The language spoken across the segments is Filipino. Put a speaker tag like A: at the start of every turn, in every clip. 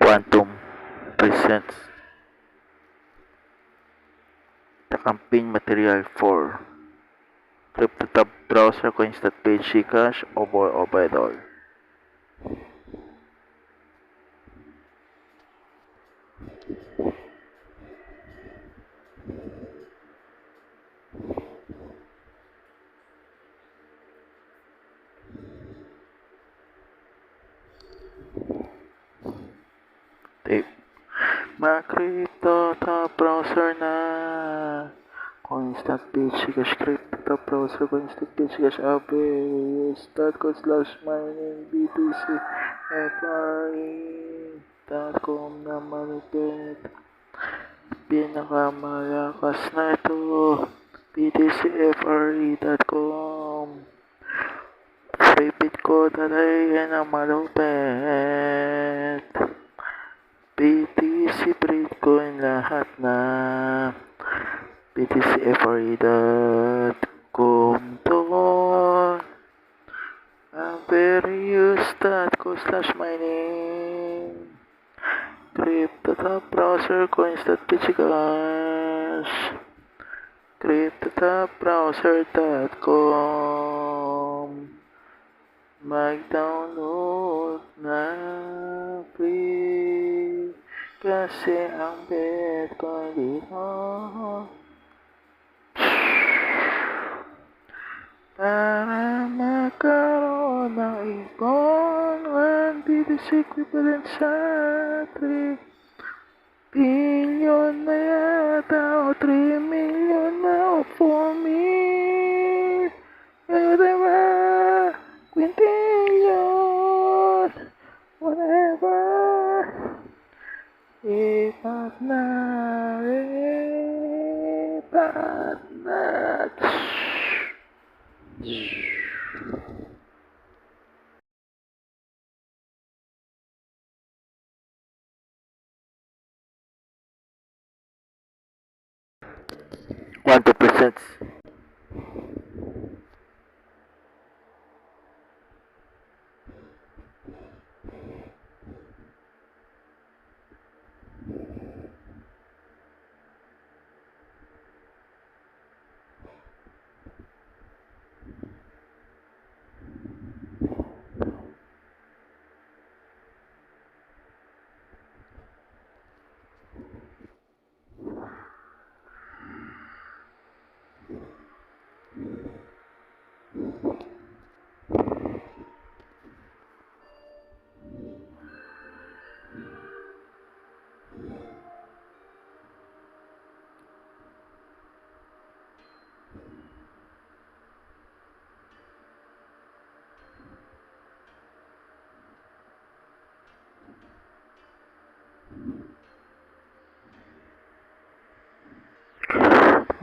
A: Quantum presents the campaign material for CryptoTab browser coins.page Gcash or Obedol. Tape. Cryptotab browser na coins.page Gcash CryptoTab browser coins.page Gcash abs.com/mining BTC FRE.com na manipid. Pinakamalakas na ito, BTCFRE.com. Free Bitcoin talaga na malupit. BTC Bitcoin lahat na. BTCFRE.com to. Various.co/mining. CryptoTab browser coins.page Gcash. CryptoTab browser.com. Mag-download na free kasi ang Bitcoin dito. Para magkaroon ng ipon, 1 BTC equivalent sa 3 billion na yata o 3 million na o 4 million. Whatever, quintillion, whatever. Ipat na. 1%.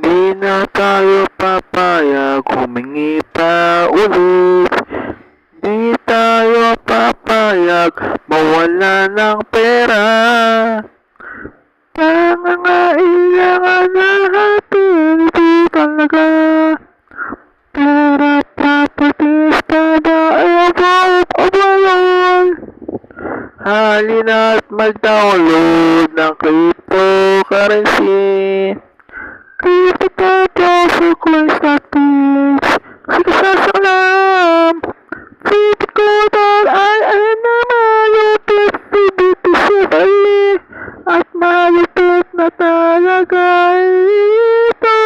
A: Di na tayo papayag, humingi pa ulit. Di tayo papayag, mawala ng pera. Pangangailangan natin, di talaga. Pera, properties, pabaibot o balon. Halina't mag-download ng cryptocurrency. CryptoTab browser coins.page Sigsasalam. Free Bitcoin ay na malupit. Free BTC FRE at malupit na talaga ito.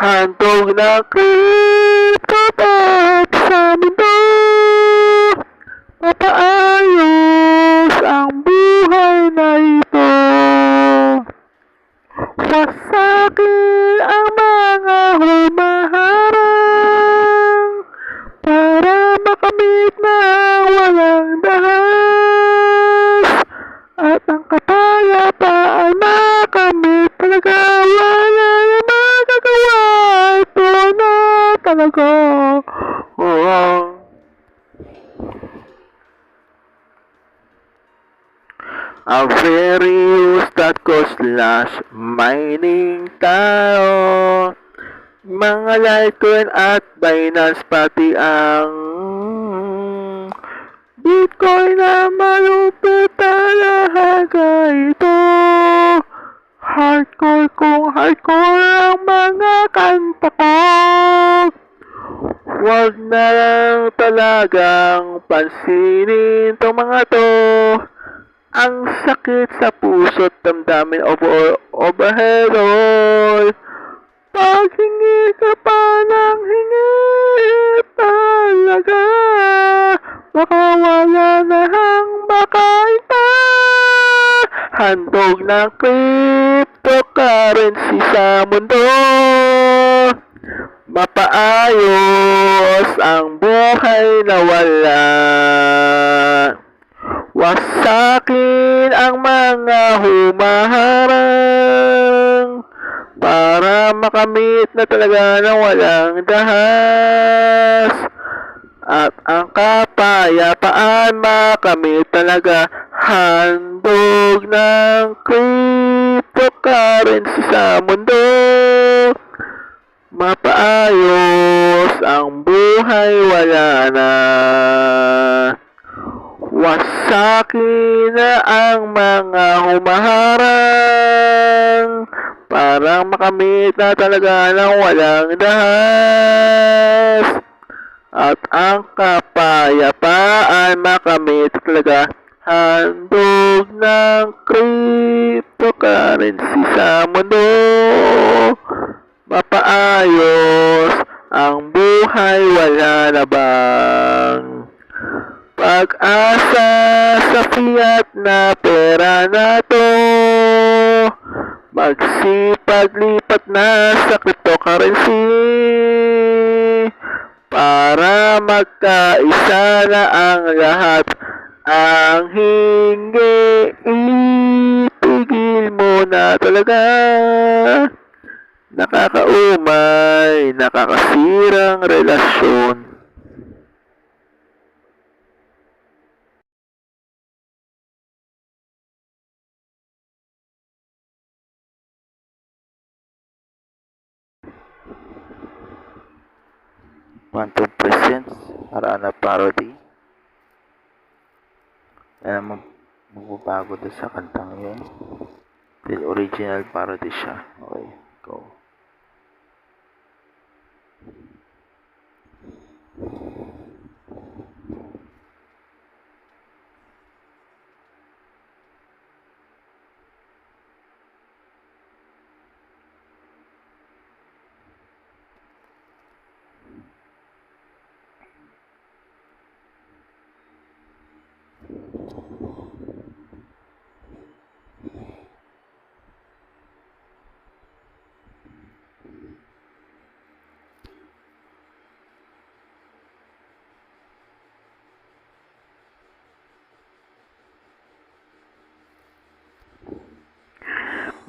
A: Handog na CryptoTab sa mundo. Mapaayos ang buhay na ito. Wasakin ang mga humaharang para makamit na walang dahas at ang kapayapaan makamit talaga. Wala na magagawa, ito na talaga. Various.co/mining tayo. Mga Litecoin at Binance pati ang Bitcoin na malupit na lahat. kung hardcore ang mga kanta ko. Huwag na lang talagang pansinin tong mga to. Ang sakit sa puso't damdamin overhead. Pag hingi ka pa ng hingi talaga, baka wala na hang makain pa. Handog ng cryptocurrency sa mundo. Mapaayos ang buhay na wala. Wasakin ang mga humaharang para makamit na talaga ng walang dahas. At ang kapayapaan makamit talaga. Handog ng cryptocurrency sa mundo. Mapaayos ang buhay, wala na. Wasakin na ang mga humaharang para makamit na talaga ng walang dahas. At ang kapayapaan makamit talaga. Handog ng cryptocurrency sa mundo. Mapaayos ang buhay, wala na bang pag-asa sa fiat na pera na to. Magsipag lipat na sa cryptocurrency para magkaisa na ang lahat. Ang hingi, itigil mo na talaga. Nakakaumay, nakakasirang relasyon. Quantum Presence, Arana Parody. Alam mo, magbabago doon sa kantang yun. Dahil original parody siya. Okay, go.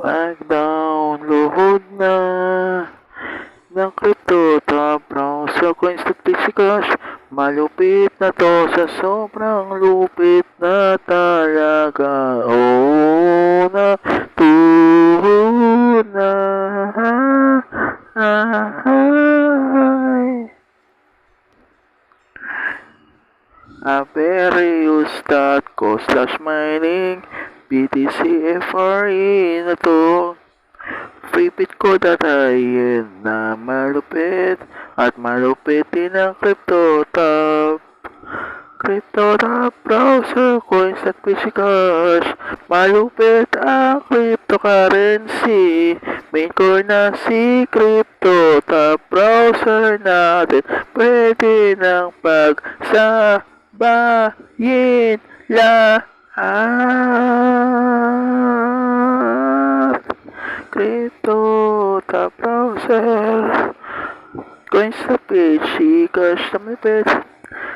A: Mag-download na ng crypto top browser coins to Cash. Malupit na to, sa sobrang lupit na talaga. Oh, na tuhod na. Averius.co/mining BTC-FRE na to. Freebit ko datayin na malupit at malupit din ang crypto top. Crypto top browser coins at Cash. Malupit ang cryptocurrency. Main core na si crypto top browser natin. Pwede nang pagsabayin lahat. Crypto top browser coins na Cash na malupit.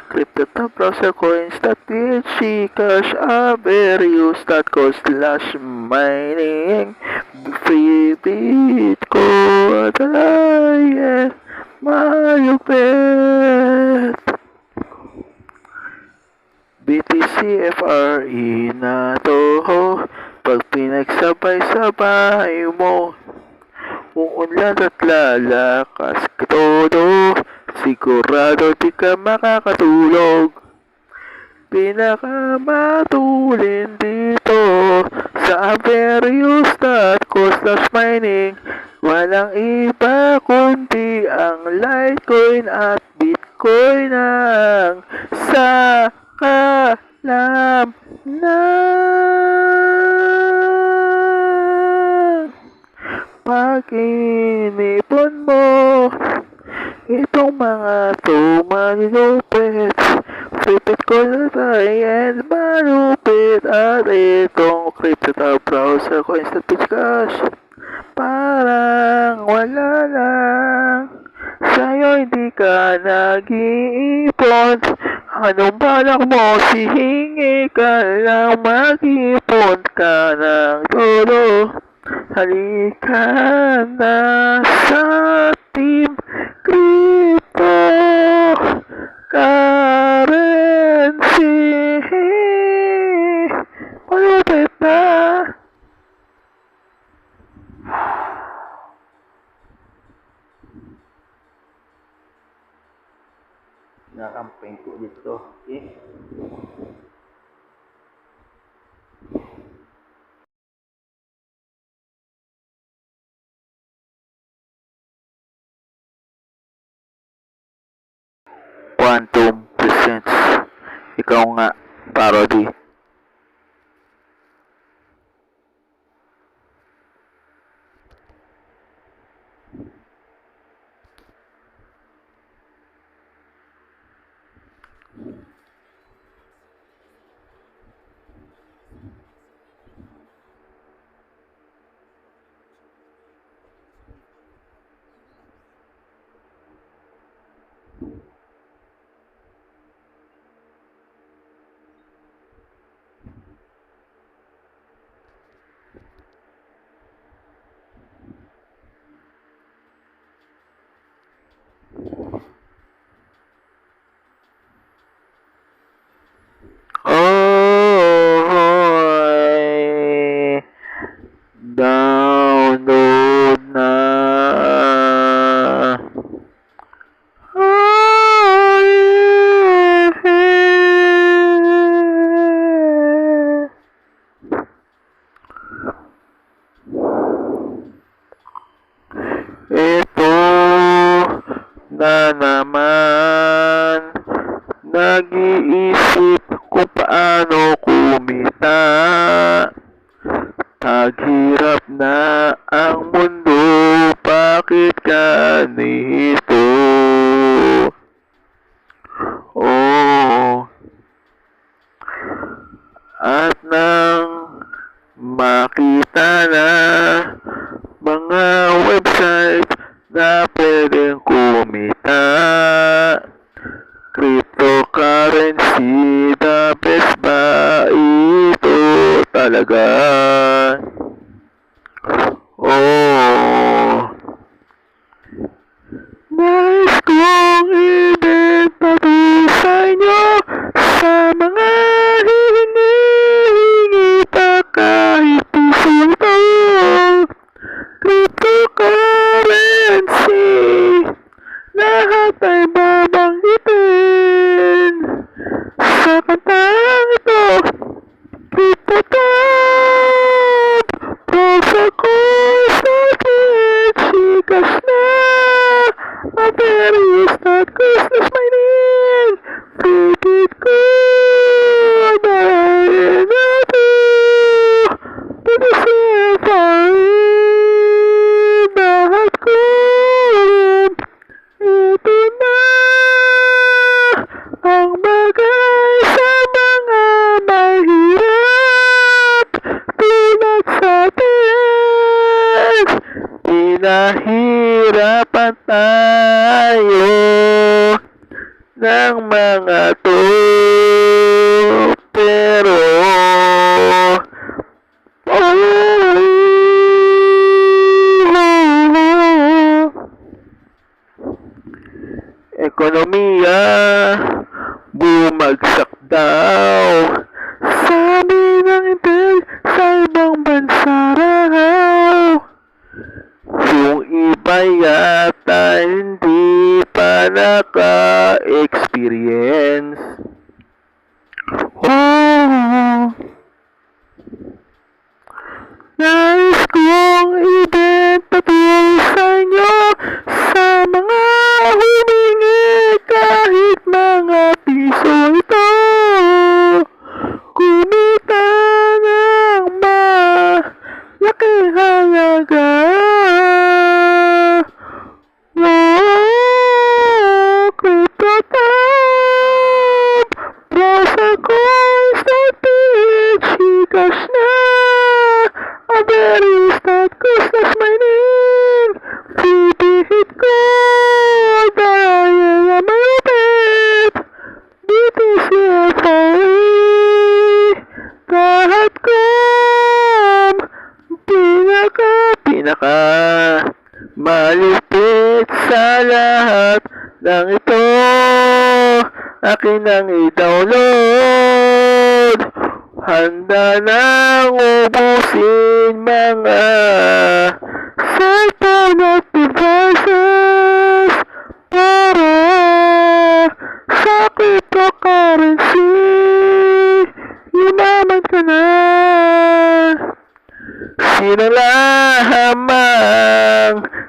A: Crypto top browser coins.php cash averius.co/mining freebit ko datayin malupit. BTC-FRE na to. Pag pinagsabay-sabay mo, uunlad at lalakas ka todo. Sigurado di ka makakatulog. Pinakamatulin dito sa Average that costless mining, walang iba kundi ang Litecoin at Bitcoin ang sakalam ng pag-inipon mo. Itong mga tumalupit, flipit ko na tayo and malupit. At itong crypto browser ko instant pitch cash, parang wala lang. Sa'yo hindi ka nag-iipon. Anong balak mo? Sihingi ka lang, mag-ipon ka ng todo. Halika na sa Team Cryptocurrency. Malupit na. Nakamping ko dito. Okay. Quantum presents. Ikaw nga, parody. Download na. Ito na naman, nag-iisip kung paano kumita. Taghirap na ang mundo, bakit ganito? Oh, at nang makita na mga website na pwedeng kumita, cryptocurrency, the best ba ito talaga? Oh, nais kong ibenta to sa inyo, sa mga hinihingi pa kahit piso ito. Cryptocurrency, lahat ay babanggitin sa kantang ito. CryptoTab, browser ko sa Gcash na. Average that costless mining, free Bitcoin, dahil na ito. Lahat ko, ito na ang bagay sa mga mahirap tulad sa atin. Pinahirapan tayo ng mga to, pero ekonomiya bumagsak daw, sabi ng Intel sa ibang bansa raw. Yung iba yata hindi pa naka-experience. Oh, Nais kong ibenta to sa inyo sa mga humingi kahit mga piso ito. Kumita ng malaking halaga. Oh, CryptoTab, Browser coins that PH cash na. A very start Christmas mining. Pipihit ko dahil na malupit. BTC FOE Kahat.com pinaka malupit sa lahat ng ito. Akin ang i-download. Handa nang ubusin mga cellphone at devices para sa cryptocurrency. Yumaman ka na. Sino lamang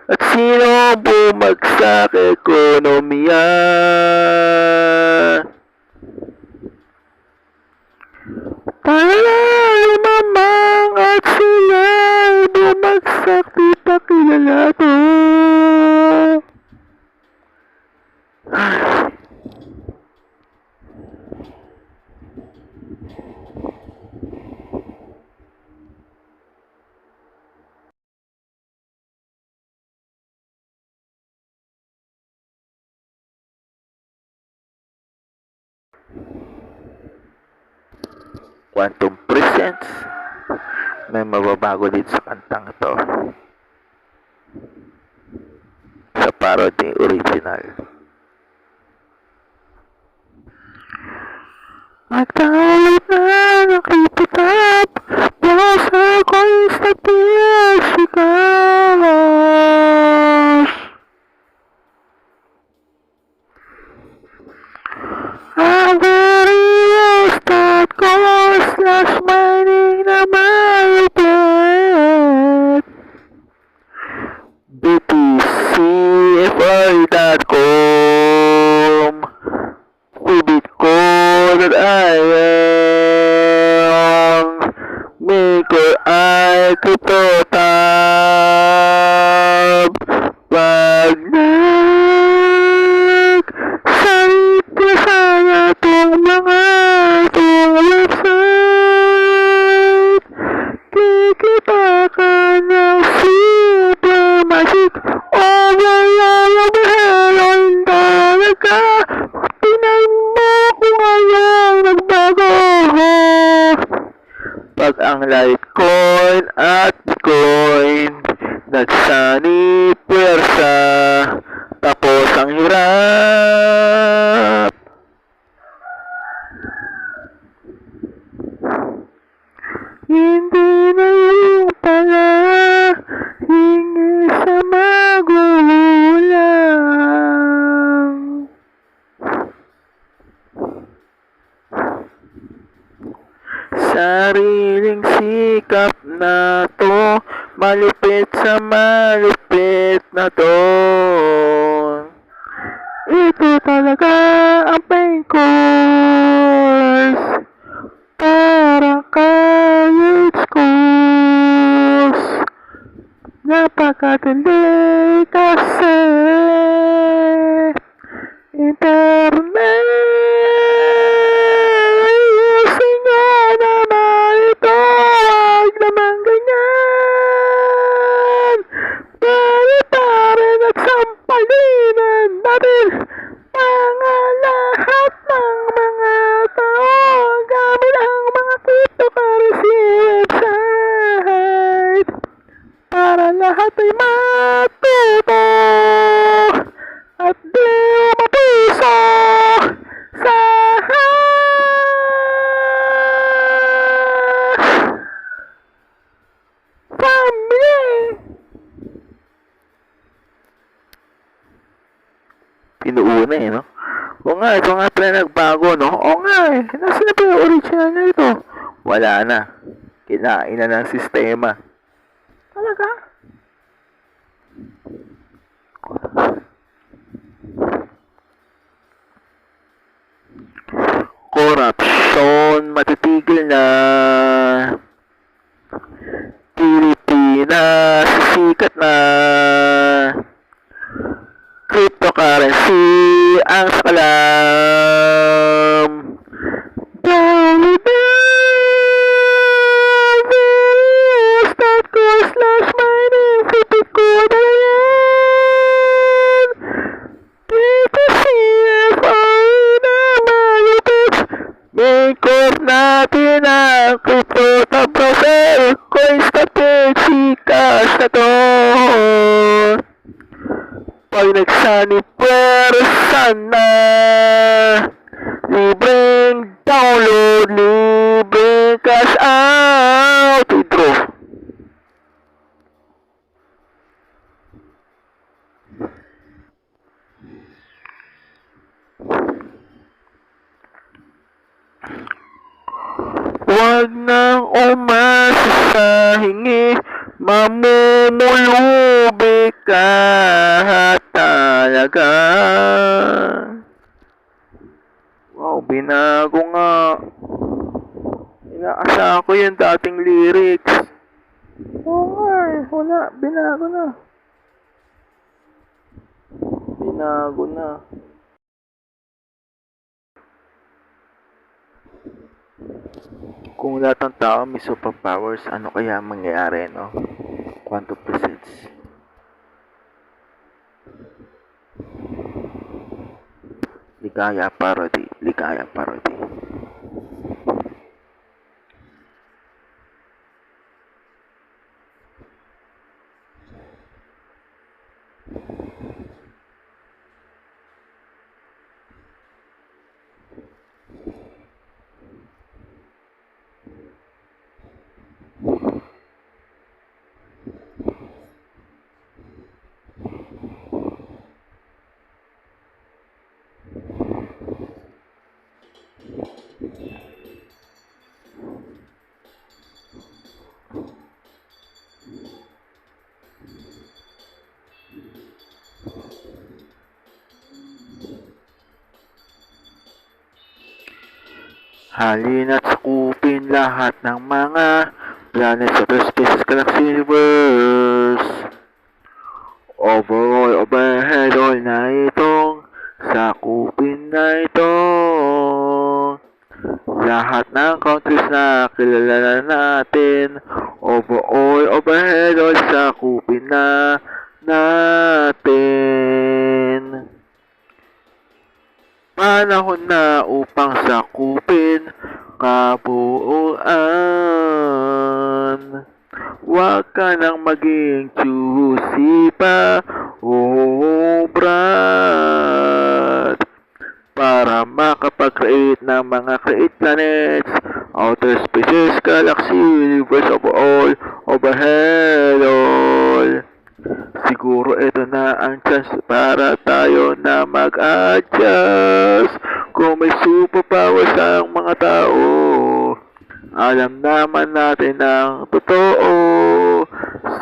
A: at sino bumagsak ekonomiya? Para lamang at sila'y bumagsak, di pa kilala to. Quantum Presents, may mababago dito sa kantang ito sa parody original. Magtawid na ng CryptoTab, browser coins na PH cash. Averius.com/mining na malupit. BTCFI.com Bitcoin.IM Maker ay CryptoTab. Pag nagsalita sana itong mga website, kikita ka ng super magic. Oh, wala lang meron talaga. Tingnan mo kung anong nagbago. Pag ang Litecoin at Bitcoin nagsani pwersa, tapos ang hirap. Hindi na yung pala hingi sa magulang. Sariling sikap na to, malupit sa malupit na to. Ito talaga ang pain course para college course. Napakatindi kasi internet. Ayusin nyo naman ito, wag naman ganyan. Pare-pare nagsampalinan natin mga lahat ng mga tao gamit ang mga cryptocurrency website para lahat ay matuto at di mapuso sa family. Pinuuna no? O nga, ito nga pala nagbago, no? O nga nasaan na pa yung original na ito? Wala na. Kinain na ng sistema. Talaga? Korupsyon matitigil na. Pilipinas sikat na. Cryptocurrency ang sakalam. Www.start.co/mining Sipit ko na yan. Dito CFI na malupit. Make-off natin ang crypto top profile. Coins na page, cash na to. Pag nagsani person na, libreng download, libreng cash out, withdraw. Huwag nang umasa sa hingi, mamumulubi ka talaga. Wow, binago nga. Inaasa ko yung dating lyrics. Oo nga eh, wala, binago na. Binago na. Kung lahat ng tao may superpowers, ano kaya mangyayari, no? Quantum physics. Ligaya parody, ligaya parody. Halina't sakupin lahat ng mga planets, other spaces, galaxy, universe. Overall, overhead, all na itong sakupin na ito. Lahat ng countries na kilala natin. Overall, overhead, all sakupin na natin. Panahon na upang sakupin kabuuan. Huwag ka nang maging choosy pa, brad. Para makapag-create ng mga create planets, outer spaces, galaxy, universe of all, overhead all. Siguro ito na ang chance para tayo na mag-adjust. Kung may superpowers ang mga tao, alam naman natin ang totoo.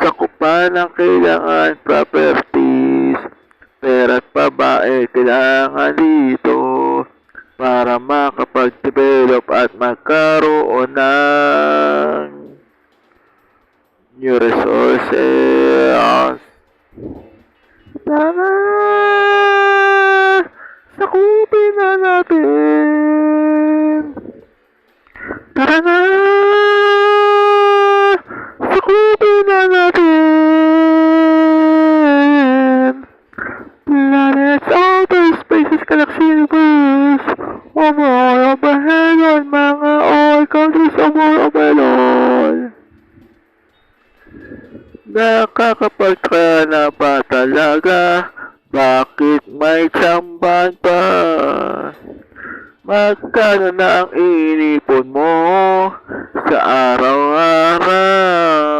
A: Sakupan ang kailangan properties, pera't babae kailangan dito para makapag-develop at magkaroon ng new resources. Tara! Sakupin na natin! Tara na! Sakupin na natin! Planets, outer spaces, galaxy, universe, overall, overhead, on mga all countries, overall, overall. Nakakapagka na ba talaga? Bakit may tsamban pa? Magkano na ang inipon mo sa araw-araw?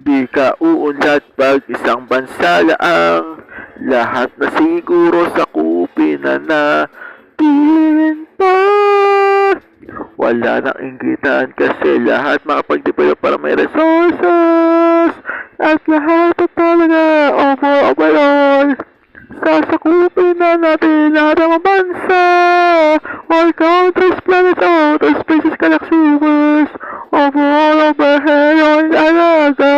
A: Di ka uunlad pag isang bansa laang, lahat na siguro sakupin na natin pa. wala nang inggitan kasi lahat makapag-develop para may resources at lahat at talaga overall sasakupin na natin lahat ng mga bansa all countries, planets, outer spaces, galaxy, universe overall overhead all talaga.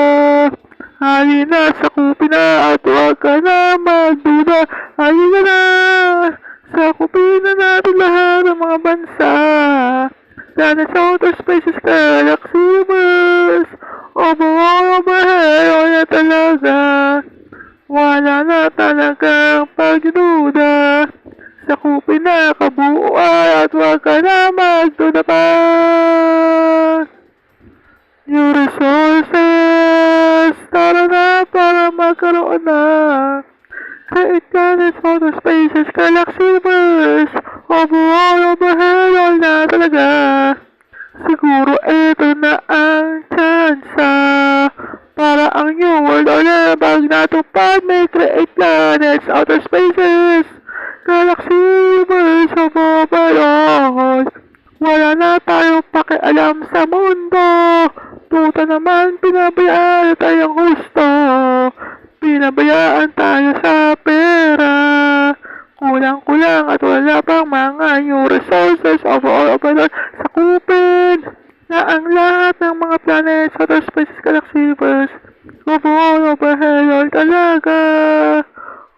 A: Halina, sakupin na at huwag ka na magduda. Halina na, sakupin na natin lahat ng mga bansa. Planets, outer spaces, galaxy, universe. Overall, overhead, wala talaga. Wala na talagang pagduda. Sakupin na kabuuan at huwag ka na magduda pa. New resources, tara na para magkaroon na. Create planets, outer spaces, galaxy, universe. Overall, overhead, all na talaga. Siguro ito na ang tsansa para ang new world order pag natupad may create planets, outer spaces, galaxy, universe, overall. Wala na tayong pakialam sa mundo. Tuta naman, pinabayaan tayong gusto. Pinabayaan tayo sa pera. Kulang-kulang at wala pang mga new resources overall. Sakupin na ang lahat ng mga planets, outer spaces, galaxy, universe. Overall, overhead, all talaga.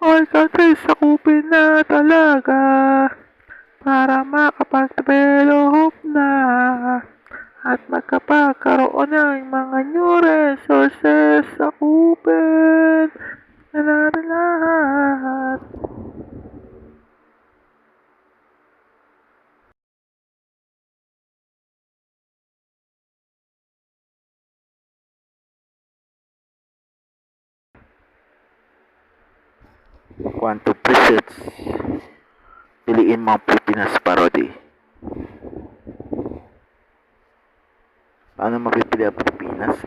A: All countries, sakupin na talaga. Para makapag-develop na at magkapagkaroon ng mga new resources sakupin na natin lahat. Quantum presets. Piliin mo ang Pilipinas parody. Paano mapipili ang Pilipinas?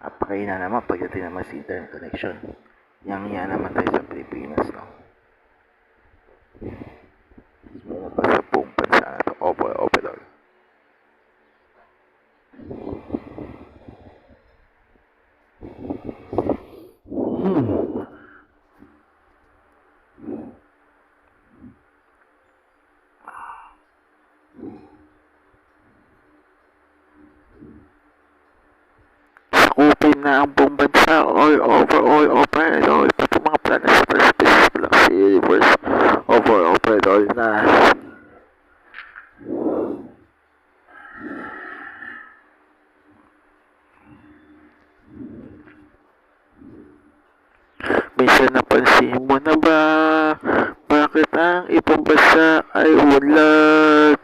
A: Napakaina naman pagdating naman sa internet connection. Yang naman tayo sa Pilipinas, no? Muna pa sa buong bansa na ito, overall. Sakupin na ang buong bansa, all overall, pati mga planets, spaces, galaxy, universe, overall na. Minsan napansin mo na ba, bakit ang ibang bansa ay ulat,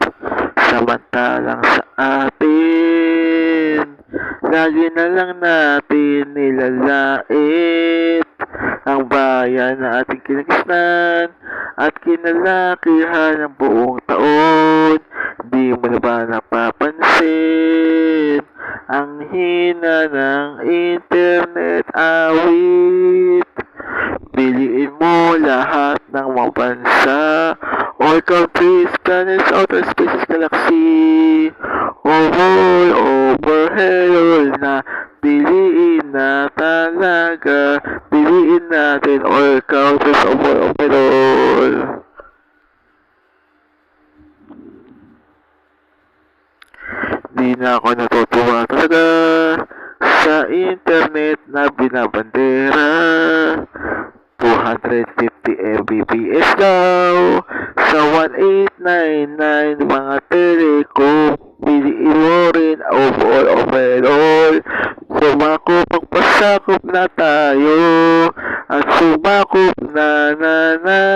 A: samantalang sa atin, lagi na lang natin nilalait ang bayan na ating kinagisnan at kinalakihan ng buong taon. Di mo na ba napapansin ang hina ng internet awit? Piliin mo lahat ng mga bansa, all countries, planets, outer spaces, galaxy, overhead, na piliin na talaga, piliin natin all countries, overall. Di na ako natutuwa talaga sa internet na binabandera. 250 Mbps daw sa 1899 mga telecom. Piliin mo rin overall. Sumakop, magpasakop na tayo at sumakop na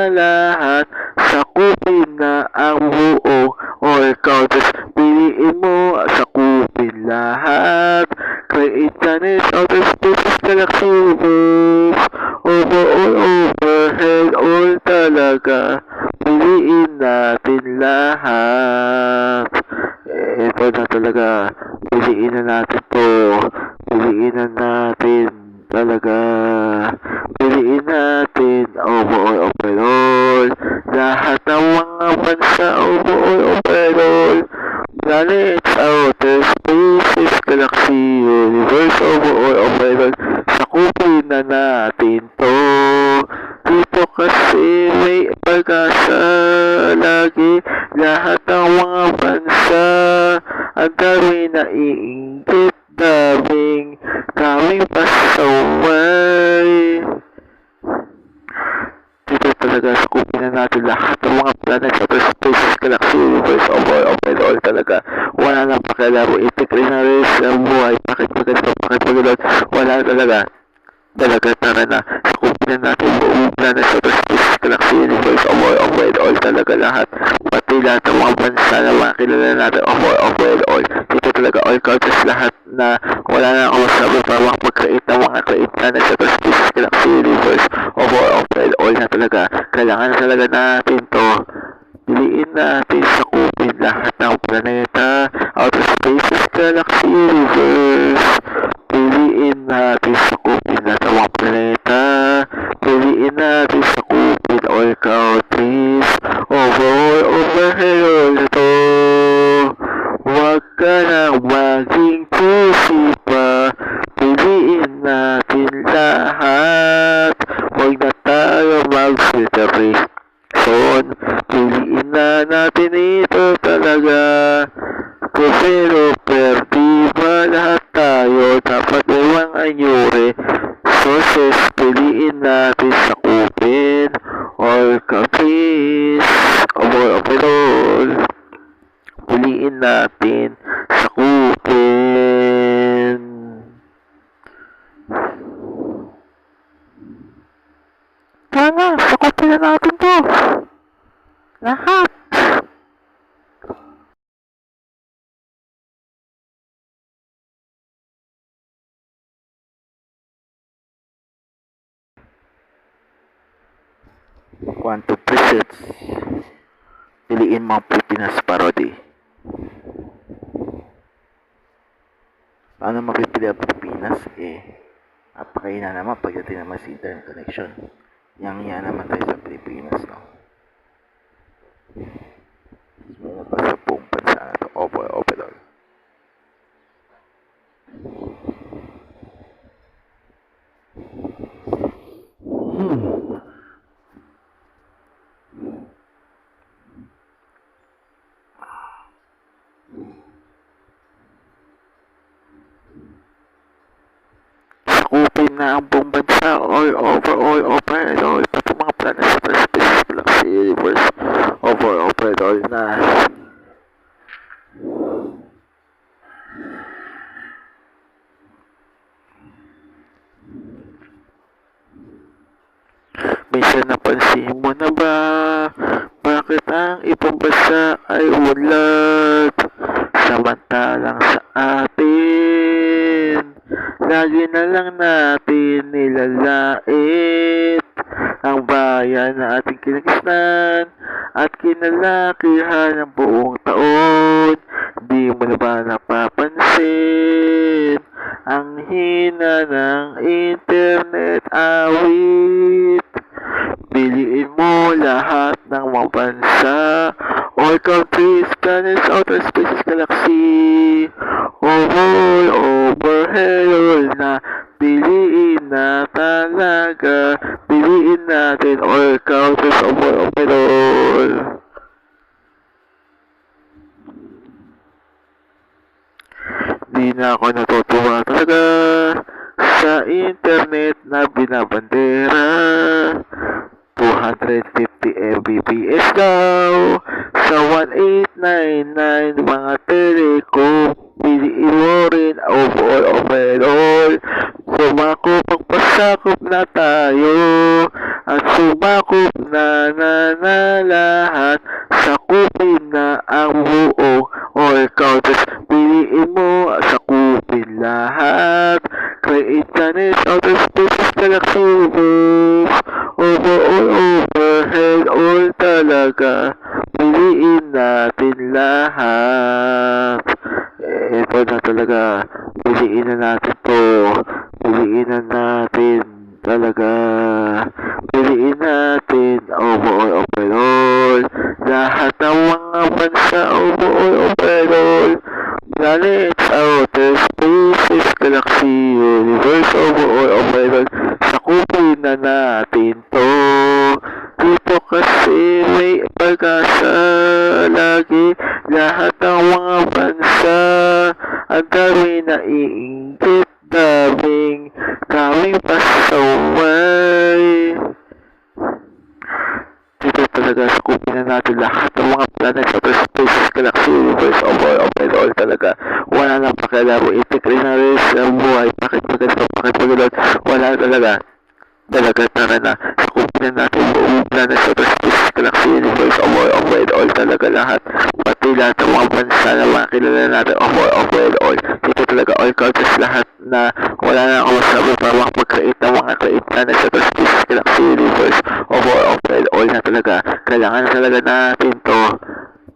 A: lahat. Sakupin na ang buong all countries. Piliin mo, sakupin lahat. Create planets, outer spaces, galaxy, universe. Overhead, all talaga. Piliin natin lahat. Ito na talaga. Piliin na natin to. Piliin na natin talaga. Piliin natin overall. Lahat ng mga bansa overall. planets, outer spaces, galaxy, universe, overall, overall, sakupin na natin to. Dito kasi may pag-asa lagi, lahat ng mga bansa, ang dami na iinggit, daming pasaway. Dito talaga sakupin na natin lahat ng mga planets, outer spaces, galaxy, universe, overall talaga. Wala nang pakialaro, itik rin na rin sa buhay. Bakit maganda, bakit maganda, wala talaga. Tara na, sakupin na natin buong planets, outer spaces, galaxy, universe, overall talaga lahat. Pati lahat ng mga bansa na mga kilala natin, overall. Dito talaga all countries lahat na wala na ako masabi para mag-create ng mga create planets, outer spaces, galaxy, universe, overall na talaga. Kailangan na talaga natin to. Piliin natin sakupin lahat ng planeta, outer spaces, galaxy, universe. Piliin natin sakupin lahat ng mga planeta. Piliin natin sakupin all countries. Overall na to. Huwag ka nang maging choosy pa. Piliin natin lahat. Huwag na tayo mag-filtration. Piliin na natin ito talaga. Pero di ba lahat tayo dapat limang anyuri? Sources, piliin natin sakupin all countries. Overall, piliin natin sakupin. Tara, sakupin na natin to. Lahat. Quantum presets. Piliin mo ang Pilipinas parody. Paano mapipili ang Pilipinas? Napakaina naman pagdating naman sa internet connection. Yang naman tayo sa Pilipinas, no? Muna pa sa buong bansa na ito. Overall. Sakupin na ang buong bansa, overall, pati mga planets, outer spaces, galaxy, universe, overall na. Minsan napansin mo na ba, bakit ang ibang bansa ay umunlad, samantalang sa atin, lagi na lang natin nilalait ang bayan na ating kinagisnan at kinalakihan ng buong taon. Di mo na ba napapansin ang hina ng internet awit? Piliin mo lahat ng mga bansa, all countries, planets, outer spaces, galaxy, overall na. Piliin na talaga, piliin natin all countries, overall. Di na ako natutuwa talaga sa internet na binabandera. 250 Mbps daw sa 1899 mga telecom. Piliin mo rin overall. Sumakop, pagpasakop na tayo at sumakop na lahat. Sakupin na ang buo all countries. Piliin mo, sakupin lahat. Create planets, outer spaces, galaxy, universe, overhead, all talaga. Piliin natin lahat. Ito na talaga. Piliin na natin to. Piliin na natin talaga. Piliin natin overall. Lahat ng mga bansa o buoy o perol. Planets, outer spaces, galaxy, universe o buoy o perol. Sakupin na natin to. Dito kasi may pag-asa lagi. Lahat ng mga bansa ang dami na iinggit. Daming pasaway. Dito talaga sakupin na natin lahat ng mga planets, outer spaces, galaxy, universe, all talaga. Wala nang pakialam, itik rin na rin sa buhay. Bakit maganda, bakit magulot? Wala talaga. Tara na. Sakupin na natin buong planets, outer spaces, galaxy, universe, all talaga lahat. Pati lahat ng mga bansa na mga kilala natin, all. Dito talaga all cultures lahat na wala na ako masabi para makapag-create ng mga create planets, outer spaces, galaxy, universe, all na talaga. Kailangan na talaga natin to.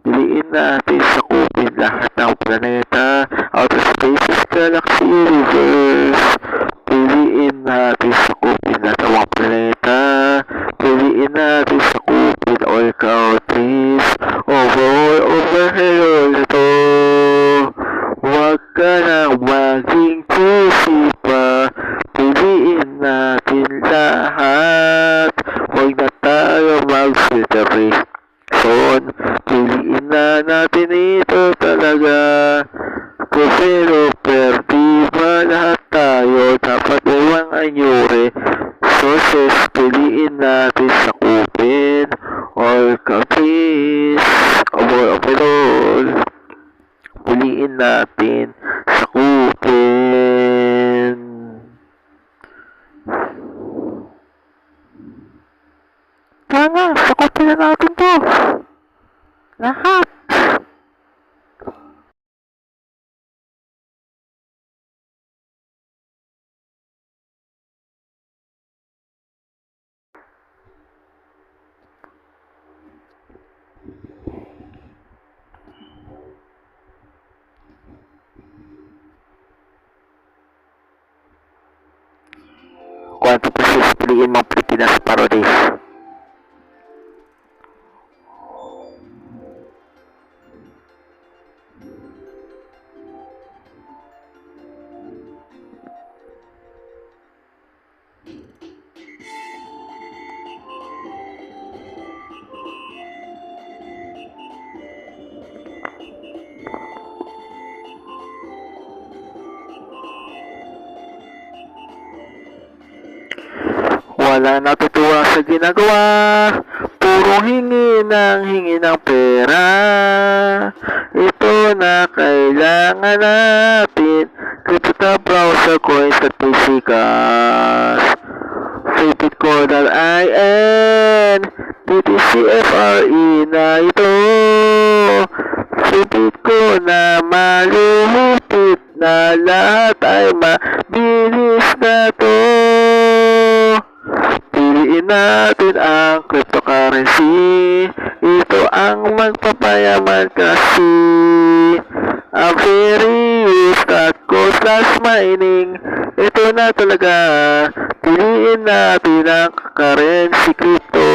A: Piliin natin sakupin lahat ng planeta, outer spaces, galaxy, universe. Piliin natin sakupin lahat ng mga planeta. Piliin natin sakupin all countries. Overhaul ito. Huwag ka nang maging pusi pa. Piliin natin lahat. Huwag na tayo mag-filtration. Piliin na natin ito talaga. Pero di ba lahat tayo dapat may mga nyuri? Sources, piliin natin sakupin all countries. Overall, piliin natin sakupin. Sana, sakupin na natin to. Lahat. Quanto preciso piliin mga Pilipinas parodies. Wala natutuwa sa ginagawa. Puro hingi ng pera. Ito na kailangan natin. Crypto browser coins at PCCash. Fitbit.in BTCFRE na ito. Fitbit ko na malulupit na lahat ay mabilis na to. Piliin natin ang cryptocurrency. Ito ang magpapayaman kasi. A very used cost mining. Ito na talaga. Piliin natin ang currency crypto.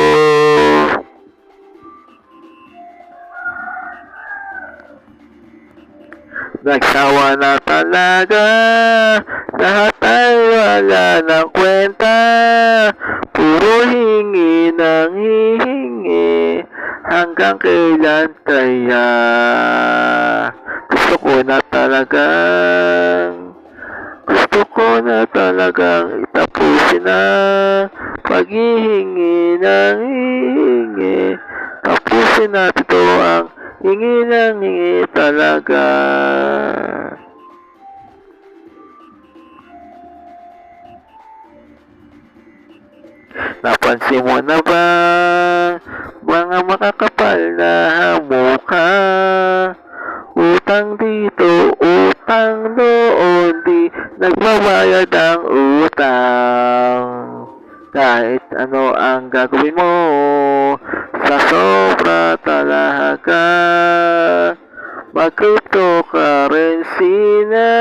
A: Nagsawa na talaga. Lahat ay wala ng kwenta. Puro hingi ng hihingi. Hanggang kailan kaya? Gusto ko na talagang itapusin na paghihingi ng hihingi. Tapusin natin ito ang hingi ng hingi talaga. Napansin mo na ba mga makakapal na mukha? Utang dito, utang doon, di nagbabayad ang utang. Kahit ano ang gagawin mo, sa sobra talaga. Mag-cryptocurrency na.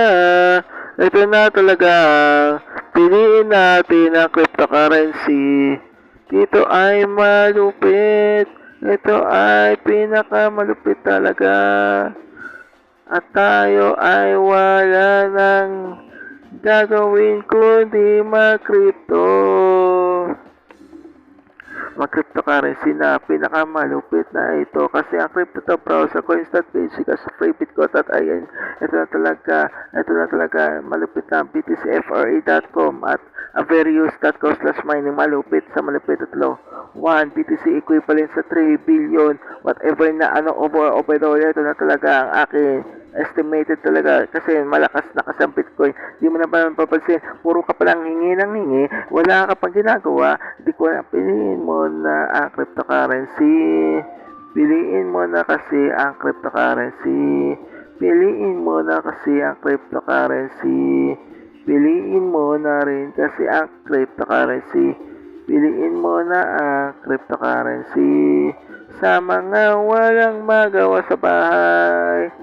A: Ito na talaga. Piliin natin ang cryptocurrency. Dito ay malupit. Ito ay pinakamalupit talaga. At tayo ay wala nang gagawin kundi mag-crypto. Mag-cryptocurrency na pinakamalupit na ito kasi ang crypto browser coins.basic as freebitcoin.in. Ito na talaga malupit na btcfre.com at averius.co/mining malupit sa malupit at low. 1 BTC equivalent sa 3 billion whatever na overall ito na talaga ang akin estimated talaga kasi malakas na kasi ang Bitcoin. Di mo na ba mapapansin, puro ka palang hingi ng hingi, wala ka pang ginagawa, di ko na piliin mo na ang cryptocurrency. Piliin mo na kasi ang cryptocurrency. Piliin mo na kasi ang cryptocurrency. Piliin mo na rin kasi ang cryptocurrency. Piliin mo na ang cryptocurrency. Sa mga walang magawa sa bahay.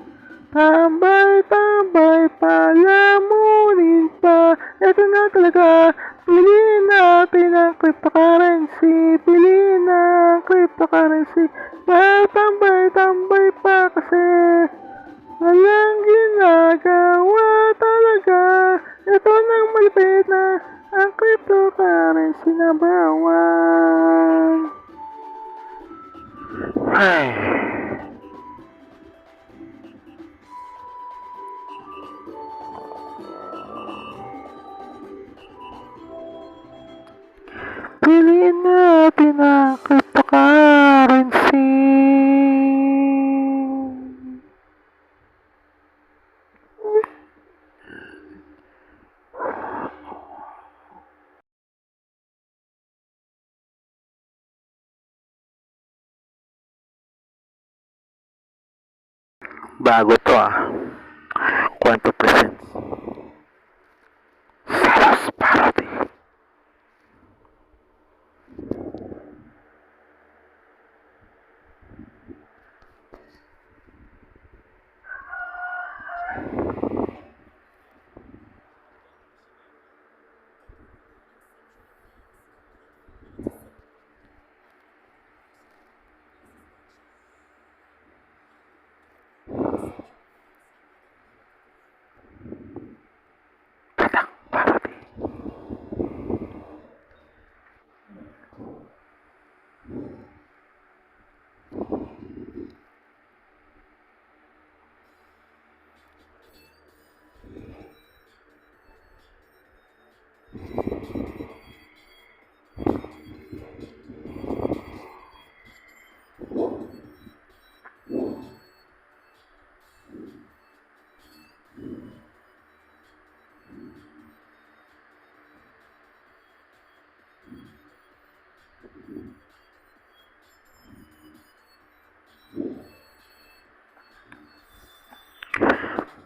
A: Tambay, palamunin pa. Ito na talaga. Piliin natin ang cryptocurrency. Piliin ang cryptocurrency. Tambay pa kasi walang ginagawa talaga. Ito nang malapit na ang cryptocurrency number 1. Ay. Piliin natin ang cryptocurrency. Bago to Quanto percent? Salas parody.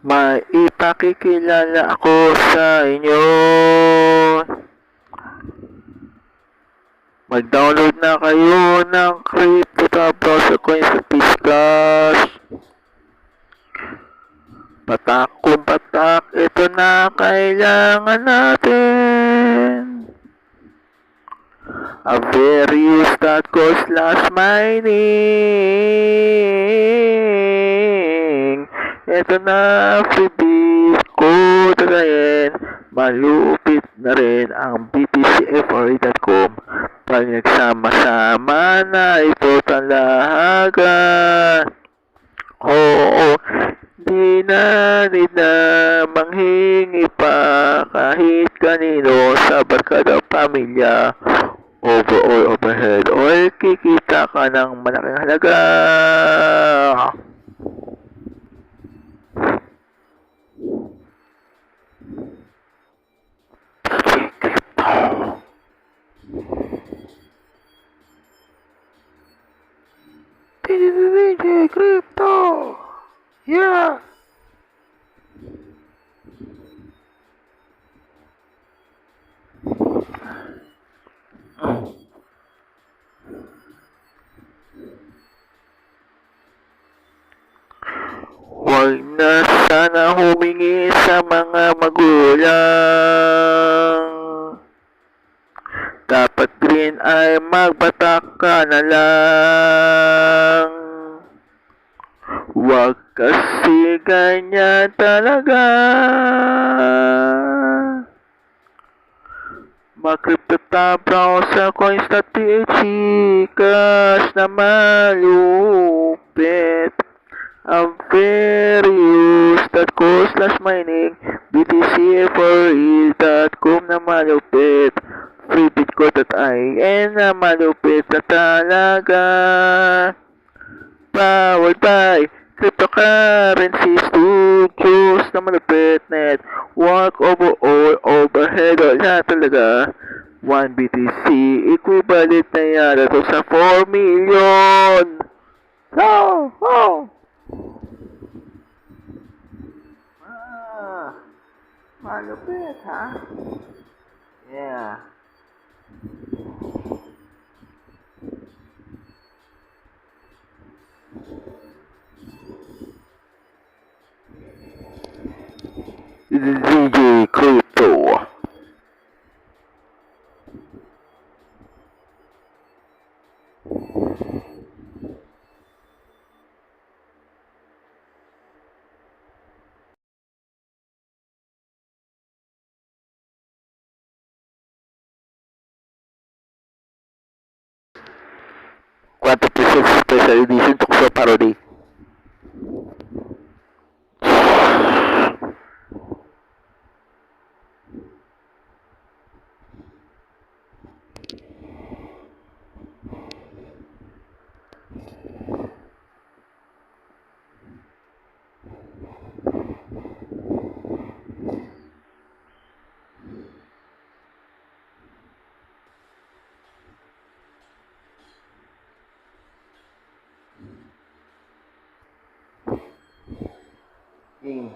A: Maipakikilala ako sa inyo. Mag-download na kayo ng crypto browser coins sa Piscas. Patak kung patak, ito na kailangan natin. averius.co/mining. Ito na, freebie ko rin. Malupit na rin ang btcfre.com. Pag nagsama-sama na ito talaga. Oo, di na need na manghingi pa kahit kanino sa barkada pamilya. Overall overhead or kikita ka ng malaking halaga. DJ Crypto. Yeah. Huwag na sana humingi sa mga magulang. Dapat green ay magbatak ka na lang. Huwag kasi ganyan talaga. Mag-crypto browser coins.ph cash na malupit. Averius.co/mining btcforreal.com na malupit. freebitco.in na malupit na talaga. Powered by Cryptocurrency Studios na malupit net. Work over all overhead. Wala talaga. 1 BTC equivalent na yata to sa 4 million. Oh! Malupit, ha? Yeah. This is DJ Crypto. Quantum Presents Special Edition Tukso Parody. Game.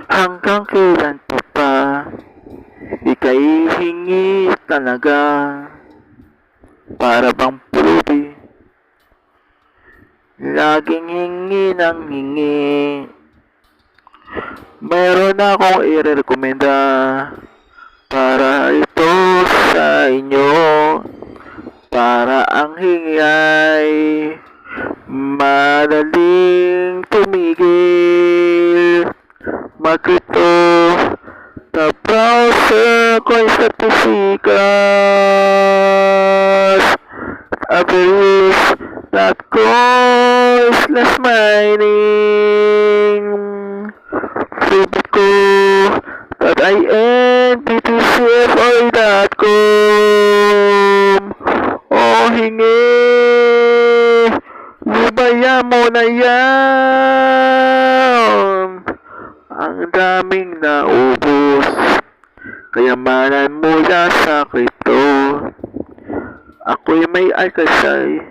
A: Hanggang kailan pa ika'y hingi talaga para bang pulubi? Laging hingi ng hingi. Meron akong i-rekomenda para ito sa inyo. Para ang hingi ay madaling tumigil. Mag-ito sa browser coins.ph Averius.co/mining freebitco.in btcfor.com. Oh, hingi, lubayan mo na yan. Ang daming naubos, kayamanan mula sa kripto. Ako'y may alkasay,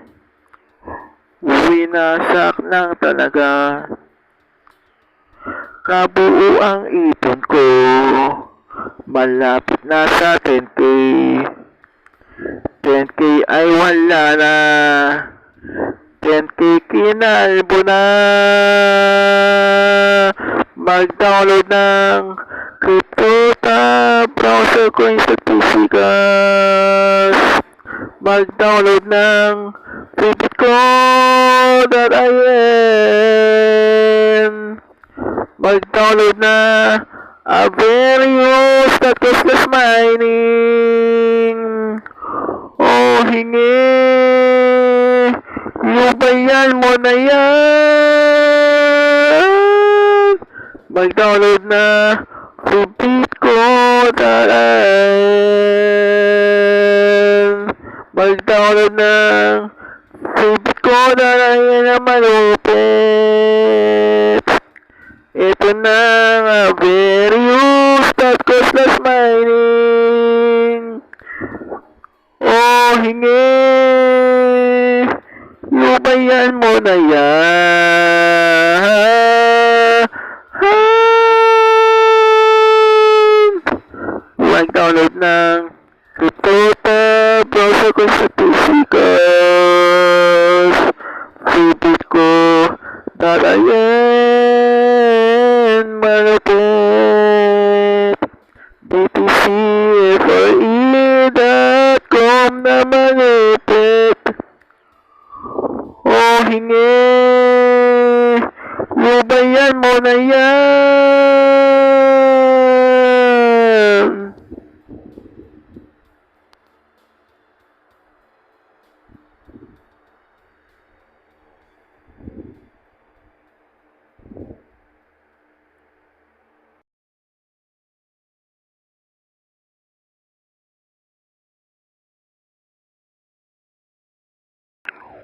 A: winasak lang talaga. Kabuo ang ipon ko, malapit na sa 10K. 10K ay wala na, 10K kinalbo na. Mag-download ng CryptoTab browser coins.ph. Mag-download ng freebitco.in. Mag-download na Averius.co/mining. Oh, hingi, lubayan mo na yan. Mag-download na freebitco.in. Mag-download ng freebitco.in na malupit. Ito na ang Averius.co/mining. Oh, hingi, lubayan mo na yan. mag-download ng Cryptota browser ko sa PC cause favorite ko .in malupit btcfre.com na malupit o hingi lubayan mo na yan.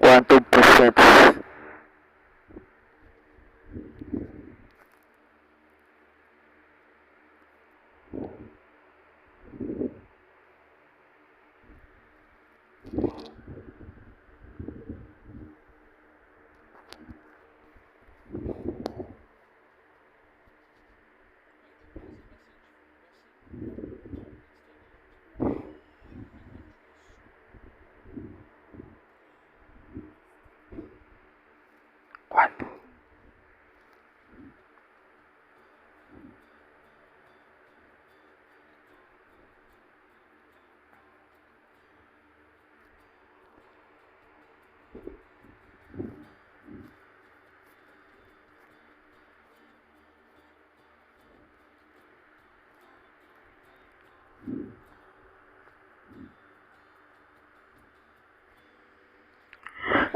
A: Quantum percent.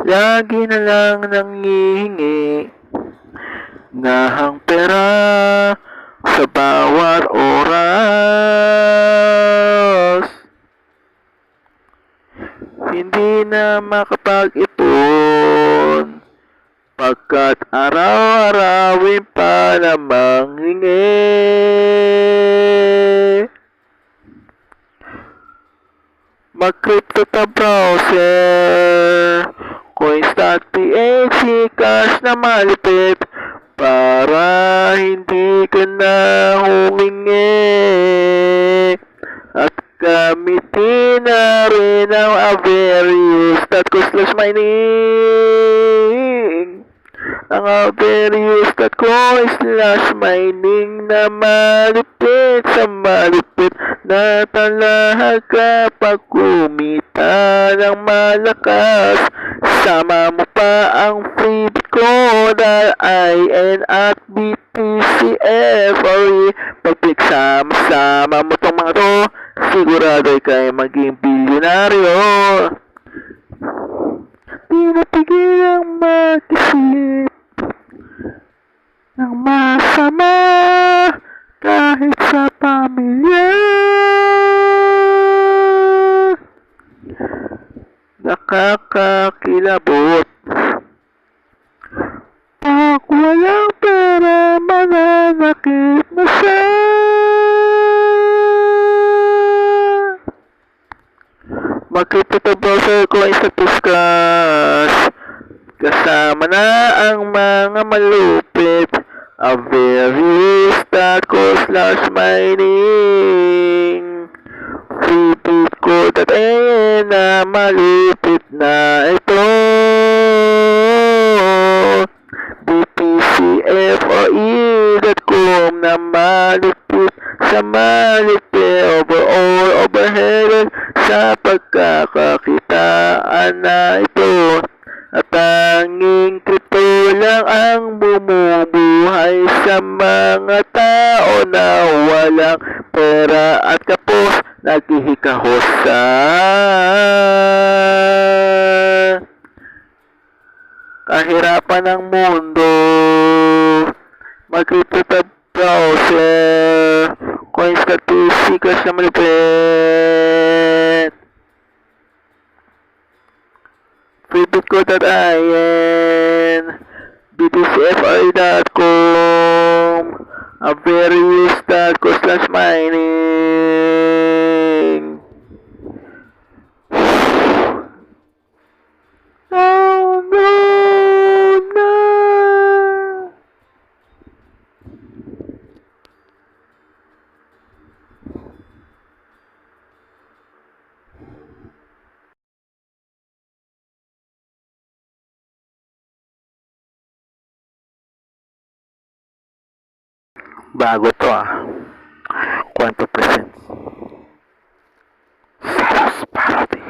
A: Lagi na lang nanghihingi ng pera sa bawat oras. Hindi na makapag-ipon pagkat araw-arawin pa namang hingi. Mag-Cryptota browser coins.ph cash na malupit para hindi ka na humingi at gamitin na rin ang Averius.co/mining ang Averius.co/mining na malupit sa malupit na talaga pag kumita ng malakas. Sama mo pa ang freebie ko .in at btcfre. Pag-click sama mo tong mga to, sigurado kayo maging bilyonaryo. Di napigil ang mag-isip ng masama kahit sa pamilya. Nakakakilabot pag walang pera, mananakit na siya. Mag-Cryptota browser coins sa Puskas kasama na ang mga malupit Averius.co/mining freebit ko na malupit na ito. btcfre.com na malupit sa malupit overhead sa pagkakakitaan na ito. At tanging crypto lang ang bumubuhay sa mga tao na walang pera at kapos naghihikahos sa kahirapan ng mundo. Mag-Cryptota browser coins.pc cash na malupit freebitco.in btcfre.com Averius.co/mining. No, no, no. Bago to Quanto presents Salas Parody.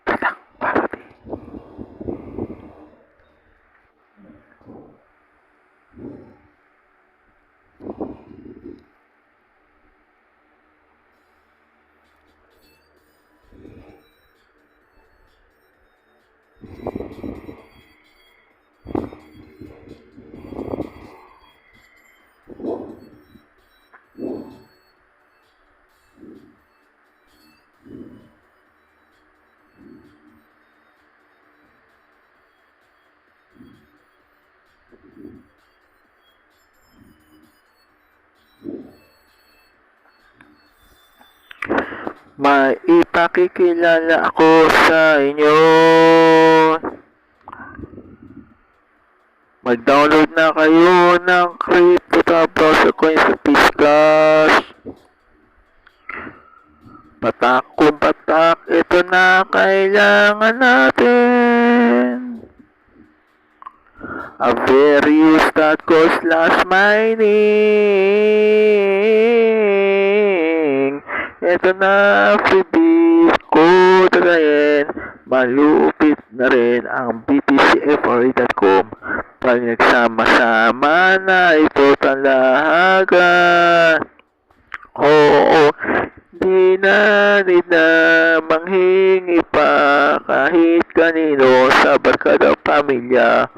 A: Tatak Parody. Maipakikilala ako sa inyo. Mag-download na kayo ng Crypto Browser Coins sa Pisclash. Patak kung patak, ito na kailangan natin. Averius.co/mining. Ito na, freebies ko tagayin. Malupit na rin ang btcfre.com. Pag nagsama-sama na ito talaga. Oo, di na manghingi pa kahit kanino sa barkada pamilya.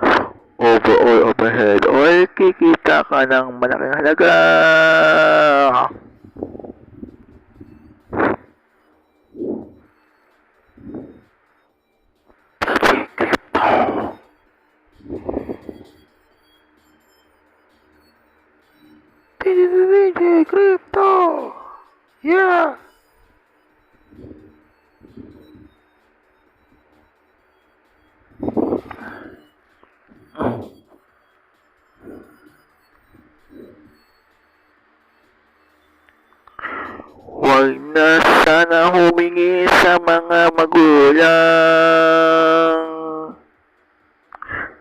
A: Overall, overhead, or kikita ka ng malaking halaga. DJ Crypto. Yeah. Huwag na sana humingi sa mga magulang.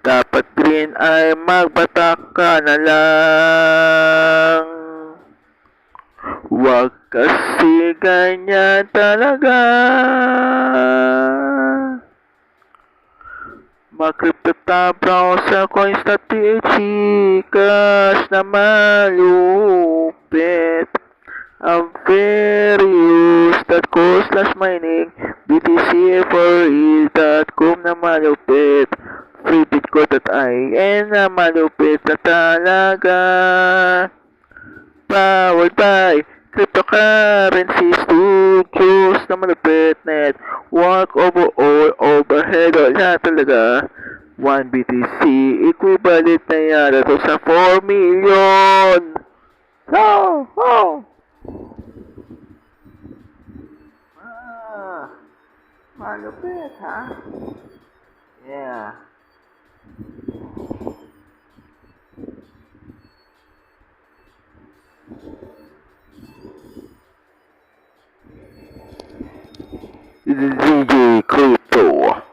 A: Dapat rin ay magbatak ka na lang. Huwag kasi ganyan talaga. Mag-crypto browser coins na tichikas na malupit. Averius.co/mining. btcfre.com na malupit. freebitco.in na malupit na talaga. Powered by Cryptocurrency Studios na malupit. Network overhead. Wala talaga. 1 BTC equivalent na yata to sa 4 million. Malupit Yeah. DJ Crypto.